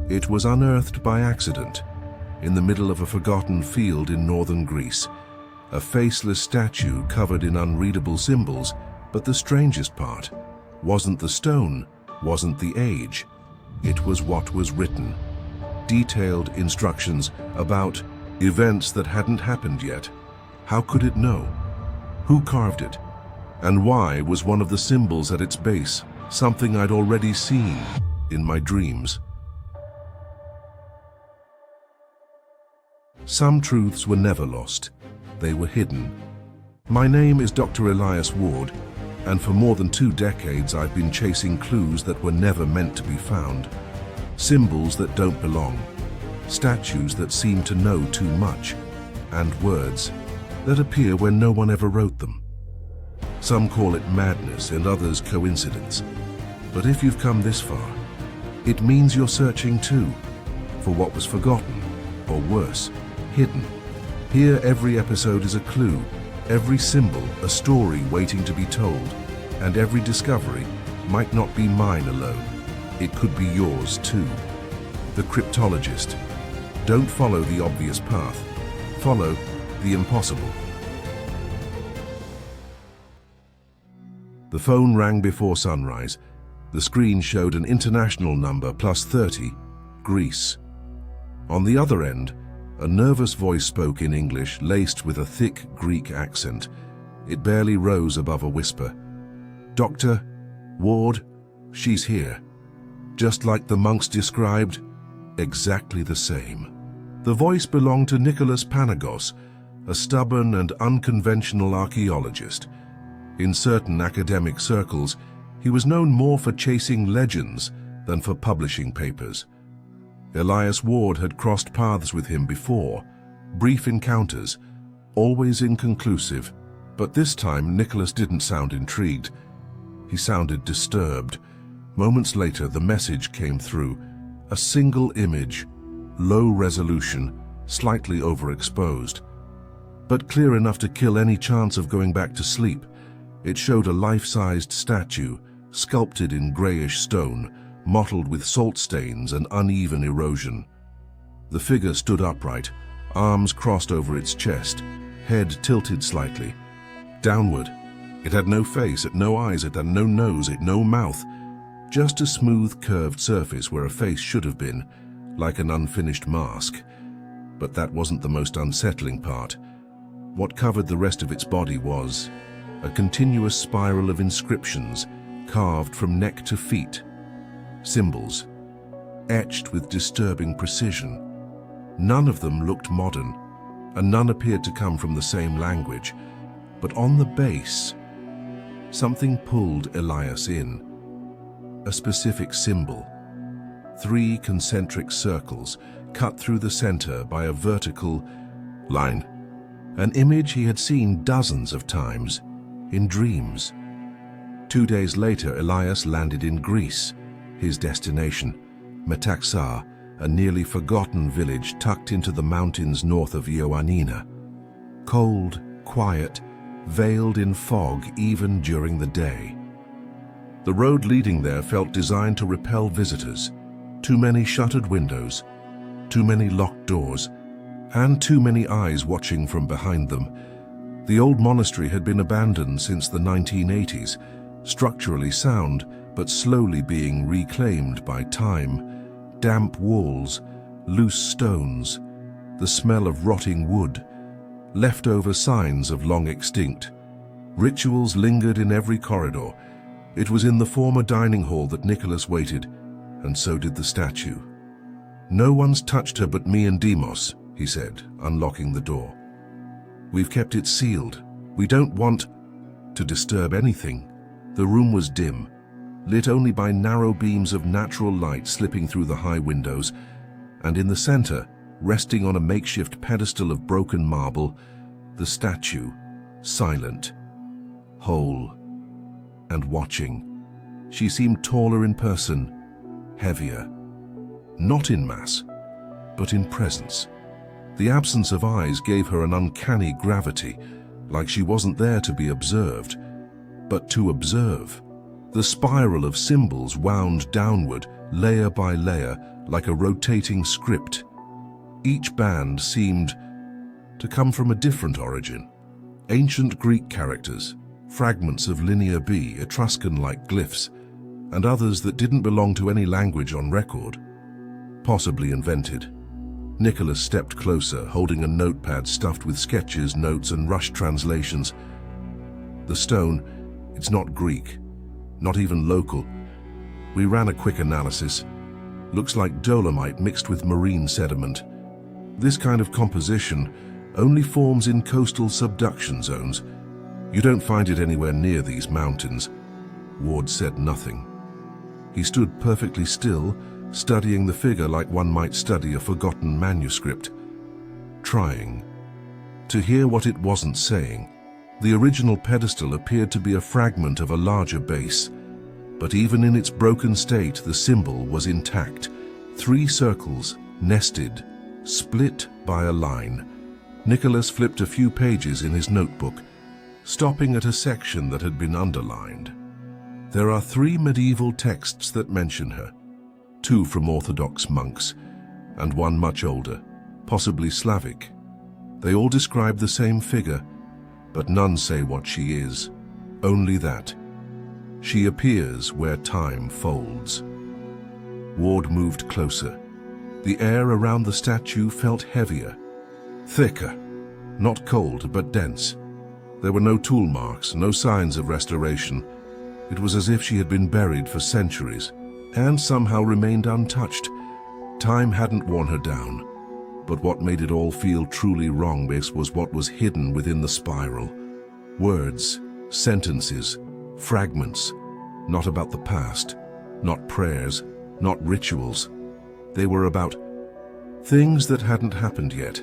It was unearthed by accident, in the middle of a forgotten field in northern Greece. A faceless statue covered in unreadable symbols, but the strangest part wasn't the stone, wasn't the age. It was what was written. Detailed instructions about events that hadn't happened yet. How could it know? Who carved it? And why was one of the symbols at its base something I'd already seen in my dreams? Some truths were never lost. They were hidden. My name is Dr. Elias Ward, and for more than 2 decades I've been chasing clues that were never meant to be found. Symbols that don't belong, statues that seem to know too much, and words that appear when no one ever wrote them. Some call it madness and others coincidence. But if you've come this far, it means you're searching too, for what was forgotten, or worse, hidden. Here every episode is a clue, every symbol a story waiting to be told, and every discovery might not be mine alone. It could be yours too. The Cryptologist. Don't follow the obvious path. Follow the impossible. The phone rang before sunrise. The screen showed an international number +30, Greece. On the other end, a nervous voice spoke in English laced with a thick Greek accent. It barely rose above a whisper. "Dr. Ward, she's here." Just like the monks described, exactly the same. The voice belonged to Nicholas Panagos, a stubborn and unconventional archaeologist. In certain academic circles, he was known more for chasing legends than for publishing papers. Elias Ward had crossed paths with him before, brief encounters, always inconclusive, but this time Nicholas didn't sound intrigued. He sounded disturbed. Moments later, the message came through. A single image, low resolution, slightly overexposed, but clear enough to kill any chance of going back to sleep. It showed a life-sized statue, sculpted in grayish stone, mottled with salt stains and uneven erosion. The figure stood upright, arms crossed over its chest, head tilted slightly. Downward. It had no face, it had no eyes, it had no nose, it had no mouth. Just a smooth, curved surface where a face should have been, like an unfinished mask. But that wasn't the most unsettling part. What covered the rest of its body was a continuous spiral of inscriptions, carved from neck to feet. Symbols, etched with disturbing precision. None of them looked modern, and none appeared to come from the same language. But on the base, something pulled Elias in. A specific symbol. 3 concentric circles, cut through the center by a vertical line. An image he had seen dozens of times, in dreams. 2 days later, Elias landed in Greece, his destination, Metaxa, a nearly forgotten village tucked into the mountains north of Ioannina. Cold, quiet, veiled in fog even during the day. The road leading there felt designed to repel visitors. Too many shuttered windows, too many locked doors, and too many eyes watching from behind them. The old monastery had been abandoned since the 1980s, structurally sound, but slowly being reclaimed by time. Damp walls, loose stones, the smell of rotting wood, leftover signs of long extinct. Rituals lingered in every corridor. It was in the former dining hall that Nicholas waited, and so did the statue. "No one's touched her but me and Demos," he said, unlocking the door. "We've kept it sealed. We don't want to disturb anything." The room was dim, lit only by narrow beams of natural light slipping through the high windows, and in the center, resting on a makeshift pedestal of broken marble, the statue, silent, whole, and watching. She seemed taller in person, heavier. Not in mass, but in presence. The absence of eyes gave her an uncanny gravity, like she wasn't there to be observed, but to observe. The spiral of symbols wound downward, layer by layer, like a rotating script. Each band seemed to come from a different origin. Ancient Greek characters, fragments of Linear B, Etruscan-like glyphs, and others that didn't belong to any language on record, possibly invented. Nicholas stepped closer, holding a notepad stuffed with sketches, notes, and rushed translations. The stone, it's not Greek, not even local. We ran a quick analysis. Looks like dolomite mixed with marine sediment. This kind of composition only forms in coastal subduction zones. You don't find it anywhere near these mountains. Ward said nothing. He stood perfectly still, studying the figure like one might study a forgotten manuscript, trying to hear what it wasn't saying. The original pedestal appeared to be a fragment of a larger base, but even in its broken state, the symbol was intact. 3 circles, nested, split by a line. Nicholas flipped a few pages in his notebook, stopping at a section that had been underlined. There are 3 medieval texts that mention her, 2 from Orthodox monks, and 1 much older, possibly Slavic. They all describe the same figure, but none say what she is, only that she appears where time folds. Ward moved closer. The air around the statue felt heavier, thicker, not cold but dense. There were no tool marks, no signs of restoration. It was as if she had been buried for centuries and somehow remained untouched. Time hadn't worn her down, but what made it all feel truly wrong was what was hidden within the spiral. Words, sentences, fragments, not about the past, not prayers, not rituals. They were about things that hadn't happened yet.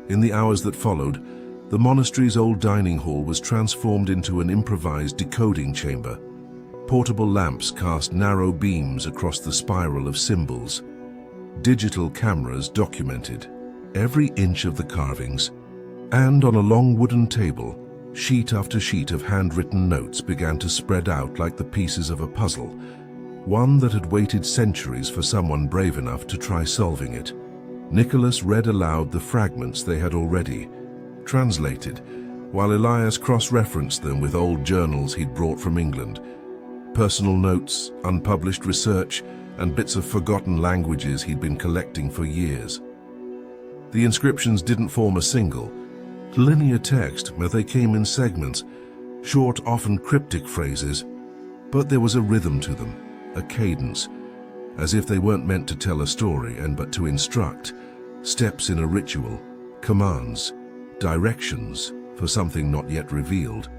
In the hours that followed, the monastery's old dining hall was transformed into an improvised decoding chamber. Portable lamps cast narrow beams across the spiral of symbols. Digital cameras documented every inch of the carvings, and on a long wooden table, sheet after sheet of handwritten notes began to spread out like the pieces of a puzzle, one that had waited centuries for someone brave enough to try solving it. Nicholas read aloud the fragments they had already translated, while Elias cross-referenced them with old journals he'd brought from England, personal notes, unpublished research, and bits of forgotten languages he'd been collecting for years. The inscriptions didn't form a single, linear text, but they came in segments, short, often cryptic phrases, but there was a rhythm to them, a cadence, as if they weren't meant to tell a story but to instruct, steps in a ritual, commands, directions for something not yet revealed.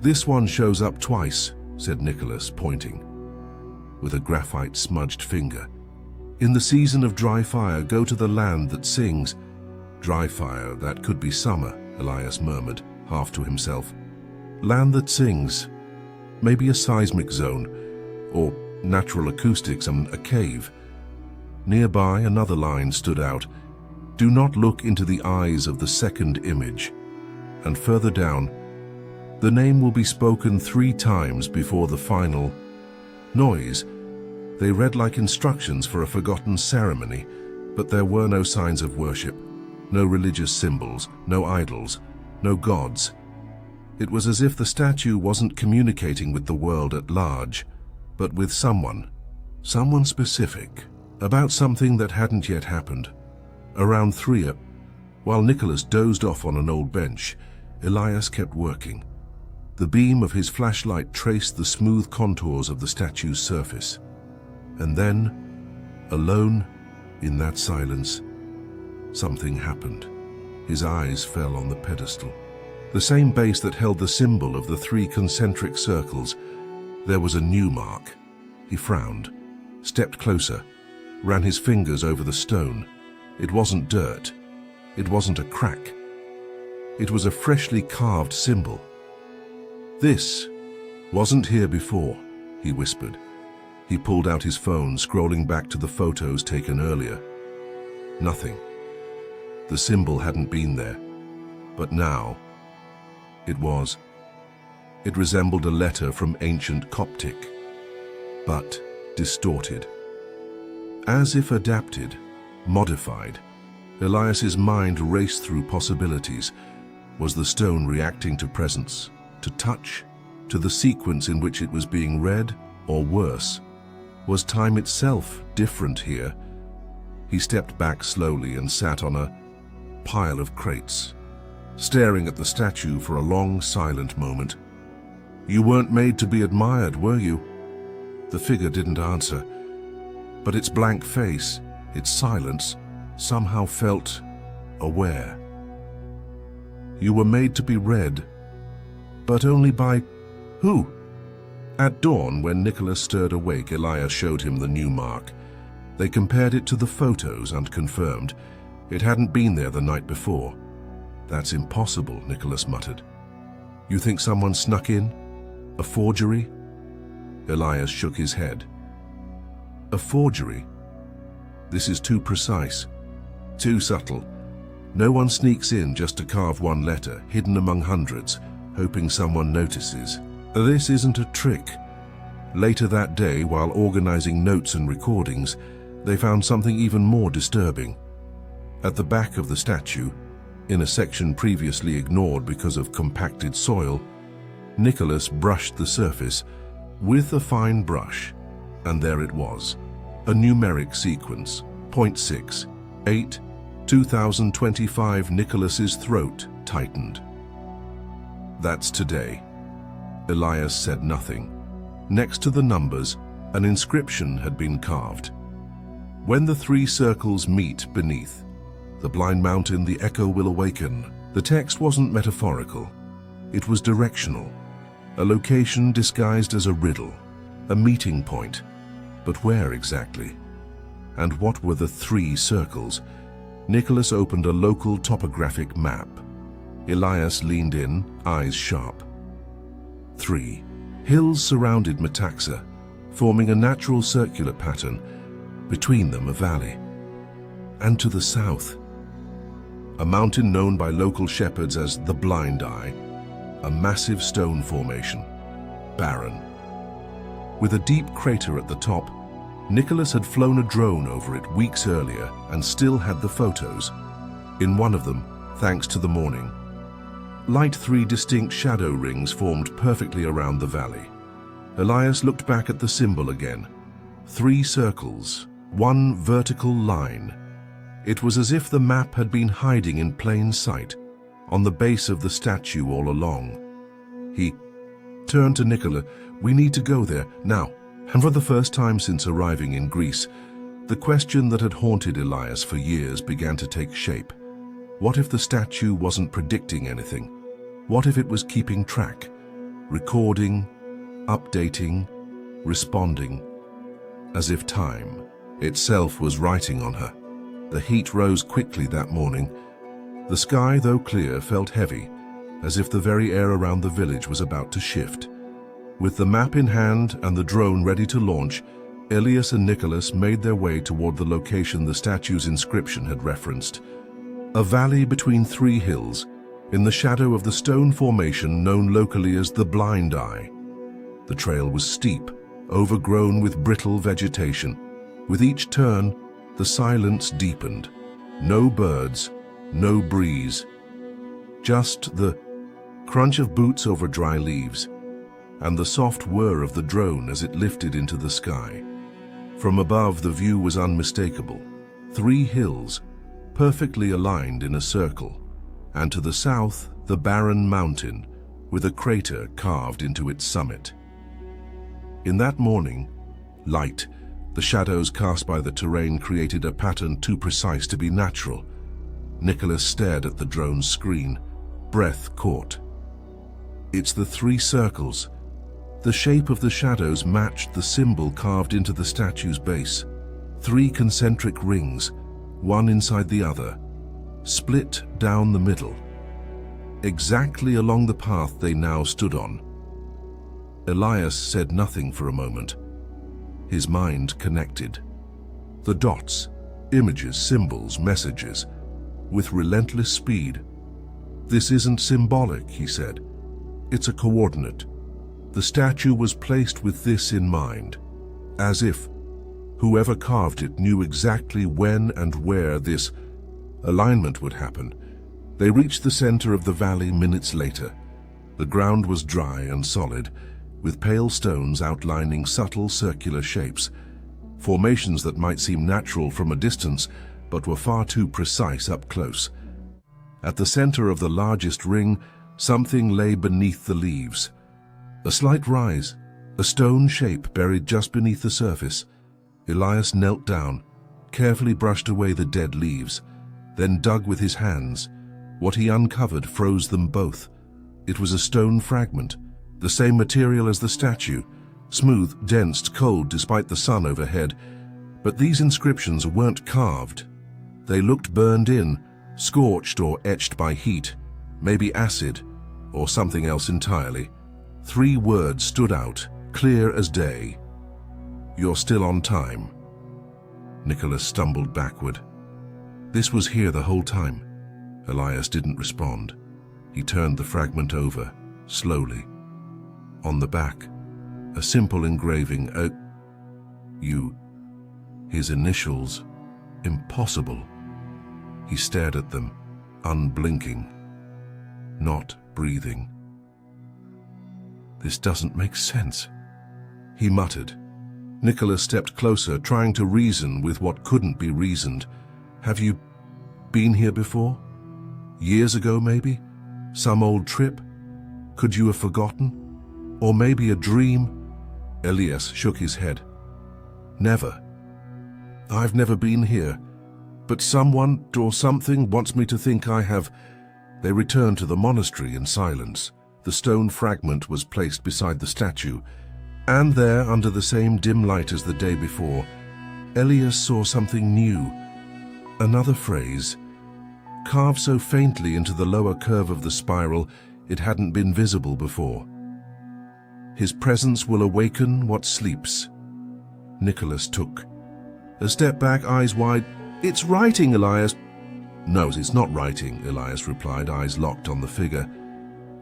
"This one shows up twice," said Nicholas, pointing, with a graphite-smudged finger. "In the season of dry fire, go to the land that sings." "Dry fire, that could be summer," Elias murmured, half to himself. "Land that sings. Maybe a seismic zone, or natural acoustics and a cave." Nearby, another line stood out. "Do not look into the eyes of the second image." And further down, "The name will be spoken 3 times before the final noise." They read like instructions for a forgotten ceremony, but there were no signs of worship, no religious symbols, no idols, no gods. It was as if the statue wasn't communicating with the world at large, but with someone specific, about something that hadn't yet happened. Around 3, while Nicholas dozed off on an old bench, Elias kept working. The beam of his flashlight traced the smooth contours of the statue's surface. And then, alone, in that silence, something happened. His eyes fell on the pedestal. The same base that held the symbol of the 3 concentric circles. There was a new mark. He frowned, stepped closer, ran his fingers over the stone. It wasn't dirt. It wasn't a crack. It was a freshly carved symbol. "This wasn't here before," he whispered. He pulled out his phone, scrolling back to the photos taken earlier. Nothing. The symbol hadn't been there, but now it was. It resembled a letter from ancient Coptic, but distorted. As if adapted, modified, Elias's mind raced through possibilities. Was the stone reacting to presence, to touch, to the sequence in which it was being read, or worse? Was time itself different here? He stepped back slowly and sat on a pile of crates, staring at the statue for a long, silent moment. "You weren't made to be admired, were you?" The figure didn't answer, but its blank face, its silence, somehow felt aware. "You were made to be read, but only by who?" At dawn, when Nicholas stirred awake, Elias showed him the new mark. They compared it to the photos and confirmed it hadn't been there the night before. "That's impossible," Nicholas muttered. "You think someone snuck in? A forgery?" Elias shook his head. "A forgery? This is too precise, too subtle. No one sneaks in just to carve one letter, hidden among hundreds, hoping someone notices. This isn't a trick." Later that day, while organizing notes and recordings, they found something even more disturbing. At the back of the statue, in a section previously ignored because of compacted soil, Nicholas brushed the surface with a fine brush, and there it was, a numeric sequence, 0.6, 8, 2025. Nicholas's throat tightened. "That's today." Elias said nothing. Next to the numbers, an inscription had been carved. "When the three circles meet beneath the blind mountain, the echo will awaken." The text wasn't metaphorical. It was directional. A location disguised as a riddle, a meeting point. But where exactly? And what were the three circles? Nicholas opened a local topographic map. Elias leaned in, eyes sharp. 3 hills surrounded Metaxa, forming a natural circular pattern. Between them, a valley. And to the south, a mountain known by local shepherds as the Blind Eye, a massive stone formation, barren. With a deep crater at the top, Nicholas had flown a drone over it weeks earlier and still had the photos. In one of them, thanks to the morning light, 3 distinct shadow rings formed perfectly around the valley. Elias looked back at the symbol again. 3 circles, 1 vertical line. It was as if the map had been hiding in plain sight, on the base of the statue all along. He turned to Nicola. "We need to go there, now." And for the first time since arriving in Greece, the question that had haunted Elias for years began to take shape. What if the statue wasn't predicting anything? What if it was keeping track, recording, updating, responding, as if time itself was writing on her? The heat rose quickly that morning. The sky, though clear, felt heavy, as if the very air around the village was about to shift. With the map in hand and the drone ready to launch, Elias and Nicholas made their way toward the location the statue's inscription had referenced. A valley between 3 hills, in the shadow of the stone formation known locally as the Blind Eye. The trail was steep, overgrown with brittle vegetation. With each turn, the silence deepened. No birds, no breeze. Just the crunch of boots over dry leaves, and the soft whir of the drone as it lifted into the sky. From above, the view was unmistakable. 3 hills, perfectly aligned in a circle, and to the south, the barren mountain, with a crater carved into its summit. In that morning, light, the shadows cast by the terrain created a pattern too precise to be natural. Nicholas stared at the drone's screen, breath caught. "It's the 3 circles." The shape of the shadows matched the symbol carved into the statue's base. 3 concentric rings, one inside the other, split down the middle, exactly along the path they now stood on. Elias said nothing for a moment. His mind connected. The dots, images, symbols, messages, with relentless speed. "This isn't symbolic," he said. "It's a coordinate. The statue was placed with this in mind, as if Whoever carved it knew exactly when and where this alignment would happen. They reached the center of the valley minutes later. The ground was dry and solid, with pale stones outlining subtle circular shapes, formations that might seem natural from a distance but were far too precise up close. At the center of the largest ring, something lay beneath the leaves. A slight rise, a stone shape buried just beneath the surface. Elias knelt down, carefully brushed away the dead leaves, then dug with his hands. What he uncovered froze them both. It was a stone fragment, the same material as the statue, smooth, dense, cold despite the sun overhead. But these inscriptions weren't carved. They looked burned in, scorched or etched by heat, maybe acid, or something else entirely. 3 words stood out, clear as day. "You're still on time." Nicholas stumbled backward. "This was here the whole time." Elias didn't respond. He turned the fragment over, slowly. On the back, a simple engraving, U. His initials. Impossible. He stared at them, unblinking, not breathing. "This doesn't make sense," he muttered. Nicholas stepped closer, trying to reason with what couldn't be reasoned. "Have you been here before? Years ago, maybe? Some old trip? Could you have forgotten? Or maybe a dream?" Elias shook his head. "Never. I've never been here, but someone or something wants me to think I have." They returned to the monastery in silence. The stone fragment was placed beside the statue, and there, under the same dim light as the day before, Elias saw something new. Another phrase, carved so faintly into the lower curve of the spiral it hadn't been visible before. "His presence will awaken what sleeps." Nicholas took a step back, eyes wide. "It's writing, Elias." "No, it's not writing," Elias replied, eyes locked on the figure.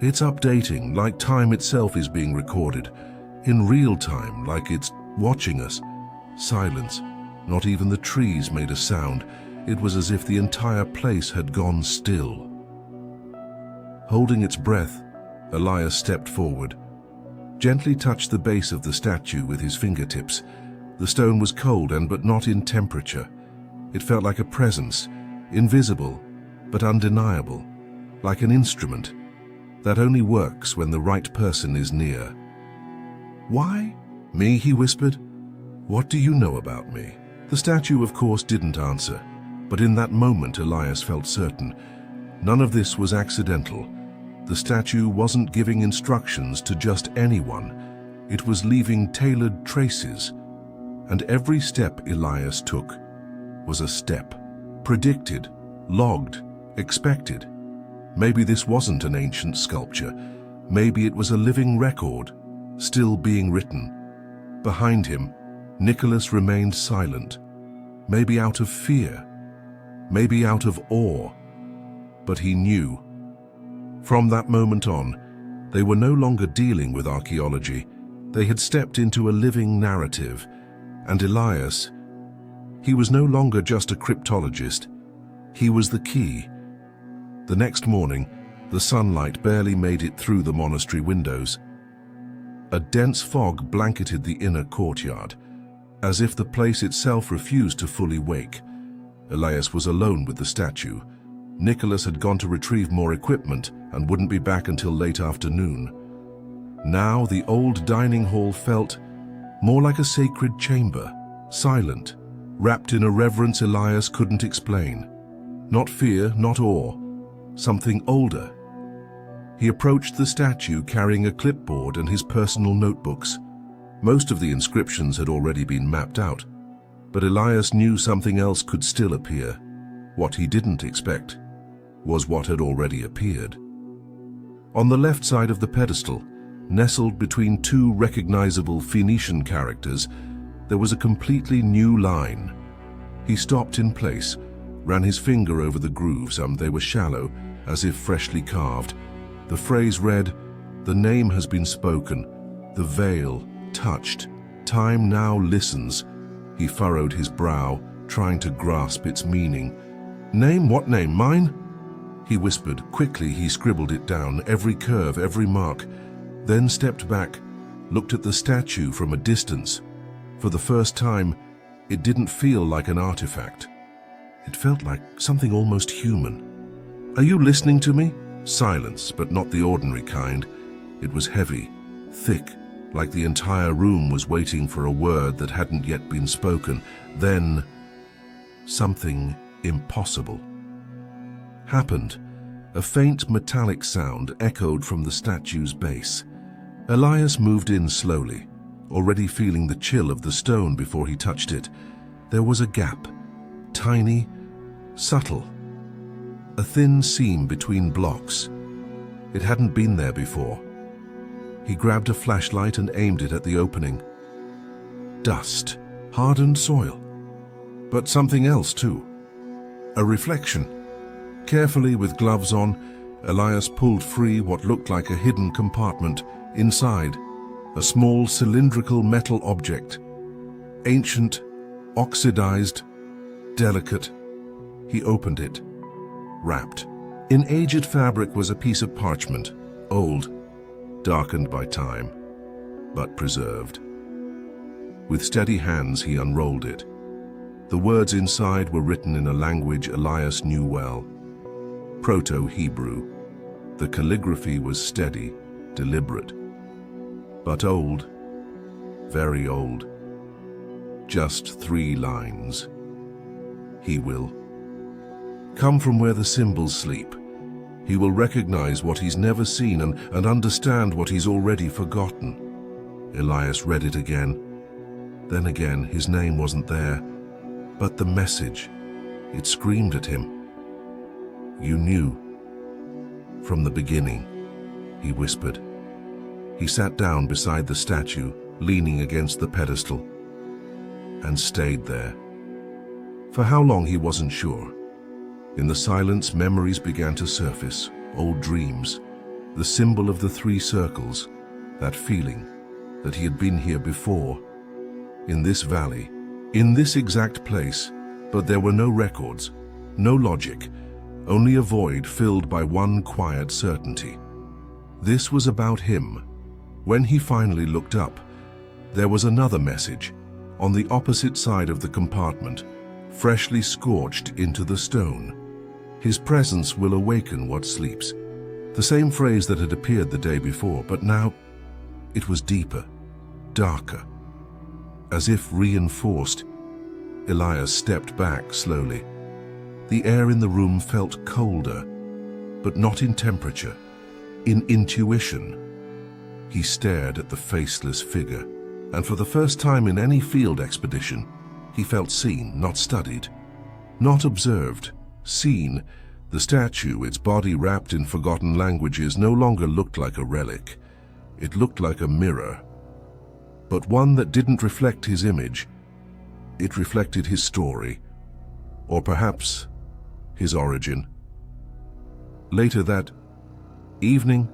"It's updating, like time itself is being recorded. In real time, like it's watching us." Silence. Not even the trees made a sound. It was as if the entire place had gone still. Holding its breath, Elias stepped forward, gently touched the base of the statue with his fingertips. The stone was cold but not in temperature. It felt like a presence, invisible but undeniable, like an instrument that only works when the right person is near. "Why? Me?" he whispered. "What do you know about me?" The statue, of course, didn't answer, but in that moment Elias felt certain. None of this was accidental. The statue wasn't giving instructions to just anyone. It was leaving tailored traces, and every step Elias took was a step, predicted, logged, expected. Maybe this wasn't an ancient sculpture. Maybe it was a living record, still being written. Behind him, Nicholas remained silent, maybe out of fear, maybe out of awe, but he knew. From that moment on, they were no longer dealing with archaeology. They had stepped into a living narrative, and Elias, he was no longer just a cryptologist. He was the key. The next morning, the sunlight barely made it through the monastery windows. A dense fog blanketed the inner courtyard, as if the place itself refused to fully wake. Elias was alone with the statue. Nicholas had gone to retrieve more equipment and wouldn't be back until late afternoon. Now the old dining hall felt more like a sacred chamber, silent, wrapped in a reverence Elias couldn't explain. Not fear, not awe, something older. He approached the statue carrying a clipboard and his personal notebooks. Most of the inscriptions had already been mapped out, but Elias knew something else could still appear. What he didn't expect was what had already appeared. On the left side of the pedestal, nestled between 2 recognizable Phoenician characters, there was a completely new line. He stopped in place, ran his finger over the grooves, and they were shallow, as if freshly carved. The phrase read, "The name has been spoken, the veil touched, time now listens." He furrowed his brow, trying to grasp its meaning. "Name? What name? Mine?" He whispered. Quickly he scribbled it down, every curve, every mark, then stepped back, looked at the statue from a distance. For the first time, it didn't feel like an artifact. It felt like something almost human. "Are you listening to me?" Silence, but not the ordinary kind. It was heavy, thick, like the entire room was waiting for a word that hadn't yet been spoken. Then, something impossible happened. A faint metallic sound echoed from the statue's base. Elias moved in slowly, already feeling the chill of the stone before he touched it. There was a gap, tiny, subtle, a thin seam between blocks. It hadn't been there before. He grabbed a flashlight and aimed it at the opening. Dust, hardened soil. But something else too. A reflection. Carefully, with gloves on, Elias pulled free what looked like a hidden compartment. Inside, a small cylindrical metal object. Ancient, oxidized, delicate. He opened it. Wrapped in aged fabric was a piece of parchment, old, darkened by time, but preserved. With steady hands he unrolled it. The words inside were written in a language Elias knew well. Proto-Hebrew. The calligraphy was steady, deliberate, but old, very old. Just 3 lines. He will come from where the symbols sleep. He will recognize what he's never seen and understand what he's already forgotten. Elias read it again. Then again, his name wasn't there, but the message. It screamed at him. "You knew from the beginning," he whispered. He sat down beside the statue, leaning against the pedestal, and stayed there. For how long he wasn't sure. In the silence, memories began to surface, old dreams, the symbol of the 3 circles, that feeling that he had been here before, in this valley, in this exact place, but there were no records, no logic, only a void filled by one quiet certainty. This was about him. When he finally looked up, there was another message, on the opposite side of the compartment, freshly scorched into the stone. "His presence will awaken what sleeps." The same phrase that had appeared the day before, but now it was deeper, darker. As if reinforced, Elias stepped back slowly. The air in the room felt colder, but not in temperature, in intuition. He stared at the faceless figure, and for the first time in any field expedition, he felt seen, not studied, not observed, seen. The statue, its body wrapped in forgotten languages, no longer looked like a relic. It looked like a mirror, but one that didn't reflect his image. It reflected his story, or perhaps his origin. Later that evening,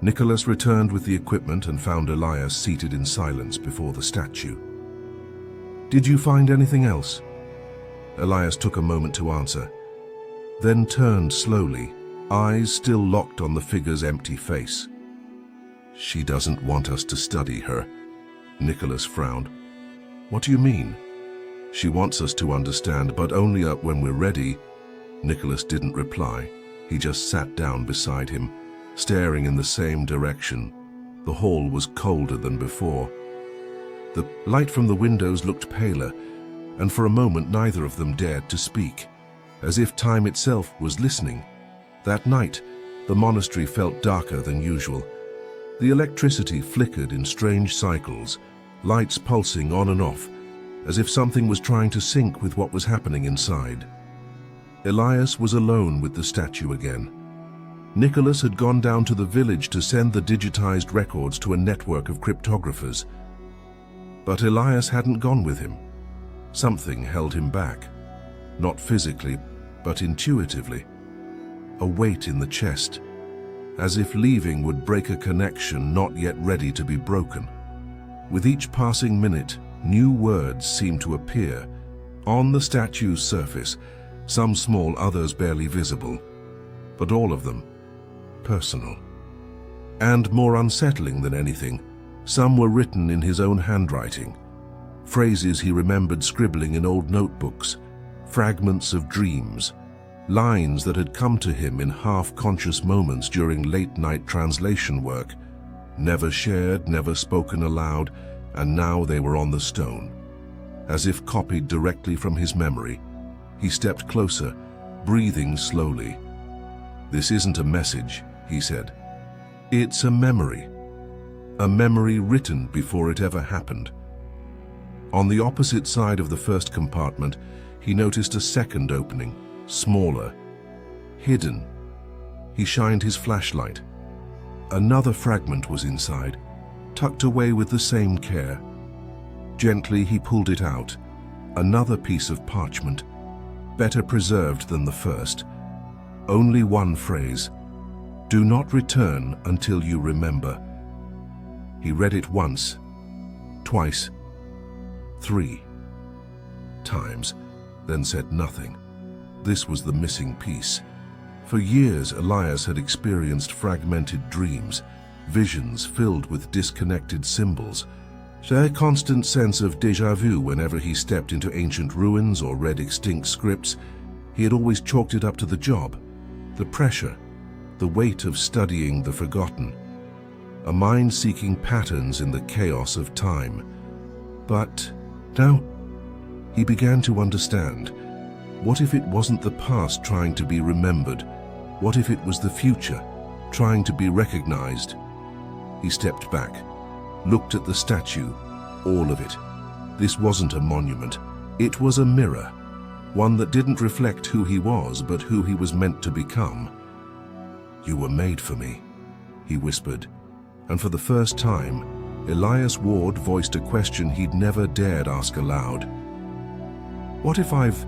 Nicholas returned with the equipment and found Elias seated in silence before the statue. "Did you find anything else?" Elias took a moment to answer, then turned slowly, eyes still locked on the figure's empty face. "She doesn't want us to study her," Nicholas frowned. "What do you mean?" "She wants us to understand, but only when we're ready." Nicholas didn't reply. He just sat down beside him, staring in the same direction. The hall was colder than before. The light from the windows looked paler, and for a moment neither of them dared to speak, as if time itself was listening. That night, the monastery felt darker than usual. The electricity flickered in strange cycles, lights pulsing on and off, as if something was trying to sync with what was happening inside. Elias was alone with the statue again. Nicholas had gone down to the village to send the digitized records to a network of cryptographers. But Elias hadn't gone with him. Something held him back, not physically, but intuitively. A weight in the chest, as if leaving would break a connection not yet ready to be broken. With each passing minute, new words seemed to appear on the statue's surface, some small, others barely visible, but all of them personal. And more unsettling than anything, some were written in his own handwriting, phrases he remembered scribbling in old notebooks, fragments of dreams, lines that had come to him in half-conscious moments during late-night translation work, never shared, never spoken aloud, and now they were on the stone. As if copied directly from his memory, he stepped closer, breathing slowly. "This isn't a message," he said. "It's a memory written before it ever happened." On the opposite side of the first compartment, he noticed a second opening, smaller, hidden. He shined his flashlight. Another fragment was inside, tucked away with the same care. Gently he pulled it out, another piece of parchment, better preserved than the first. Only one phrase: "Do not return until you remember." He read it once, twice, 3 times, then said nothing. This was the missing piece. For years, Elias had experienced fragmented dreams, visions filled with disconnected symbols. A constant sense of déjà vu whenever he stepped into ancient ruins or read extinct scripts. He had always chalked it up to the job, the pressure, the weight of studying the forgotten, a mind seeking patterns in the chaos of time. But now he began to understand. What if it wasn't the past trying to be remembered? What if it was the future trying to be recognized? He stepped back, looked at the statue, all of it. This wasn't a monument. It was a mirror, one that didn't reflect who he was, but who he was meant to become. "You were made for me," he whispered, and for the first time, Elias Ward voiced a question he'd never dared ask aloud. "What if I've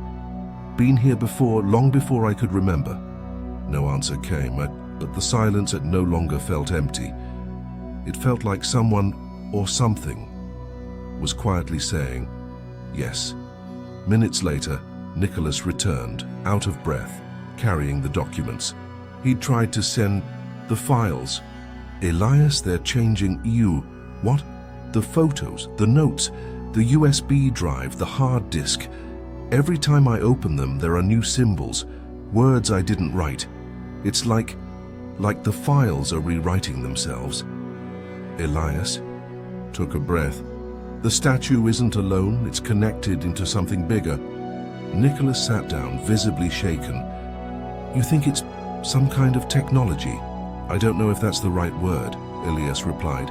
been here before, long before I could remember?" No answer came, but the silence had no longer felt empty. It felt like someone, or something, was quietly saying, yes. Minutes later, Nicholas returned, out of breath, carrying the documents. He'd tried to send the files. "Elias, they're changing you." "What?" "The photos, the notes, the USB drive, the hard disk. Every time I open them, there are new symbols, words I didn't write. It's like the files are rewriting themselves." Elias took a breath. "The statue isn't alone, it's connected into something bigger." Nicholas sat down, visibly shaken. "You think it's some kind of technology?" "I don't know if that's the right word," Elias replied.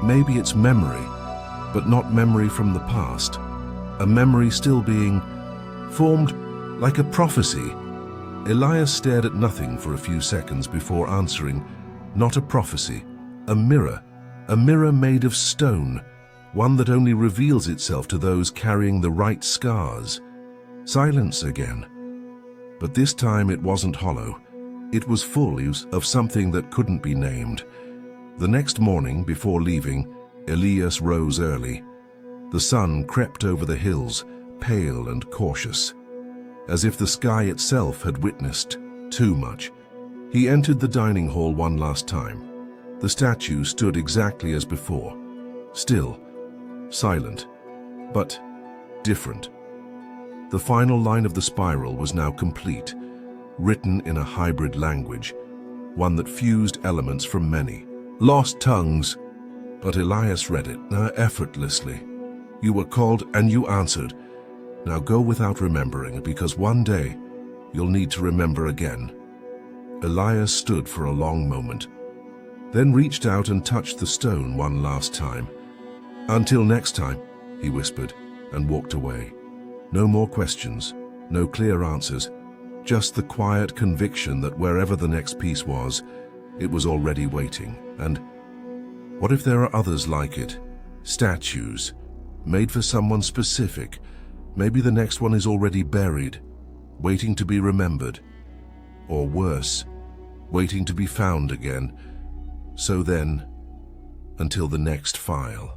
"Maybe it's memory, but not memory from the past. A memory still being formed, like a prophecy." Elias stared at nothing for a few seconds before answering, "Not a prophecy, a mirror made of stone, one that only reveals itself to those carrying the right scars." Silence again. But this time it wasn't hollow. It was full of something that couldn't be named. The next morning, before leaving, Elias rose early. The sun crept over the hills, pale and cautious, as if the sky itself had witnessed too much. He entered the dining hall one last time. The statue stood exactly as before, still, silent, but different. The final line of the spiral was now complete, written in a hybrid language, one that fused elements from many lost tongues. But Elias read it effortlessly. "You were called and you answered. Now go without remembering, because one day you'll need to remember again." Elias stood for a long moment, then reached out and touched the stone one last time. "Until next time," he whispered, and walked away. No more questions, no clear answers, just the quiet conviction that wherever the next piece was, it was already waiting. And what if there are others like it? Statues, made for someone specific. Maybe the next one is already buried, waiting to be remembered. Or worse, waiting to be found again. So then, until the next file.